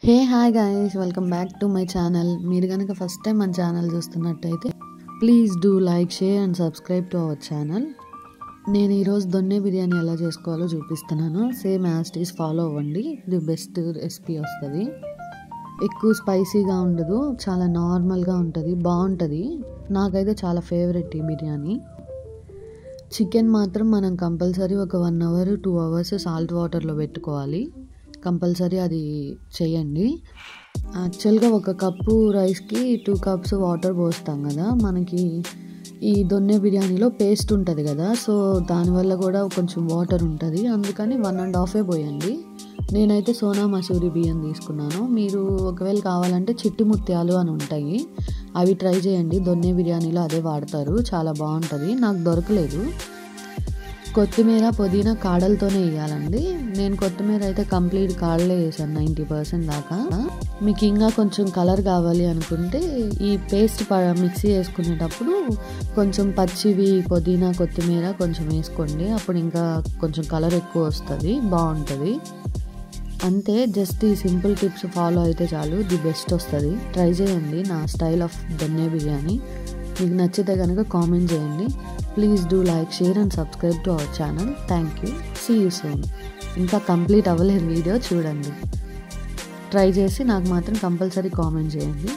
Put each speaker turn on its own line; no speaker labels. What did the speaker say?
Hey hi guys, welcome back to my channel. మీరు కనుక first time మన channel చూస్తున్నట్టయితే please do like, share and subscribe to our channel. నేను ఈరోజు దొన్నె బిర్యానీ ఎలా చేసుకోవాలో చూపిస్తున్నాను. Same as it is follow అవ్వండి, ది బెస్ట్ రెసిపీ వస్తుంది. ఎక్కువ స్పైసీగా ఉండదు, చాలా నార్మల్గా ఉంటుంది, బాగుంటుంది. నాకైతే చాలా ఫేవరెట్ ఈ బిర్యానీ. చికెన్ మాత్రం మనం కంపల్సరీ ఒక 1 అవర్ 2 అవర్స్ సాల్ట్ వాటర్లో పెట్టుకోవాలి. కంపల్సరీ అది చేయండి. యాక్చువల్గా 1 కప్పు రైస్కి 2 కప్స్ వాటర్ పోస్తాం కదా. మనకి ఈ దొన్నె బిర్యానీలో పేస్ట్ ఉంటుంది కదా, సో దానివల్ల కూడా కొంచెం వాటర్ ఉంటుంది, అందుకని 1.5 పోయండి. నేనైతే సోనా మసూరి బియ్యం తీసుకున్నాను. మీరు ఒకవేళ కావాలంటే చిట్టి ముత్యాలు అని ఉంటాయి, అవి ట్రై చేయండి. దొన్నె బిర్యానీలో అదే వాడతారు, చాలా బాగుంటుంది. నాకు దొరకలేదు. కొత్తిమీర, పుదీనా కాడలతోనే వేయాలండి. నేను కొత్తిమీర అయితే కంప్లీట్ కాడలే వేసాను 90% దాకా. మీకు ఇంకా కొంచెం కలర్ కావాలి అనుకుంటే ఈ పేస్ట్ మిక్సీ వేసుకునేటప్పుడు కొంచెం పచ్చివి పుదీనా, కొత్తిమీర కొంచెం వేసుకోండి. అప్పుడు ఇంకా కొంచెం కలర్ ఎక్కువ వస్తుంది, బాగుంటుంది. అంతే, జస్ట్ ఈ సింపుల్ టిప్స్ ఫాలో అయితే చాలు, ది బెస్ట్ వస్తుంది. ట్రై చేయండి నా స్టైల్ ఆఫ్ దొన్నె బిర్యానీ. మీకు నచ్చితే కనుక కామెంట్ చేయండి. Please do like, share and subscribe to our channel. Thank you, see you soon. ఇంకా కంప్లీట్ అవ్వలేదు వీడియో, చూడండి. ట్రై చేసి నాకు మాత్రం కంపల్సరీ కామెంట్ చేయండి.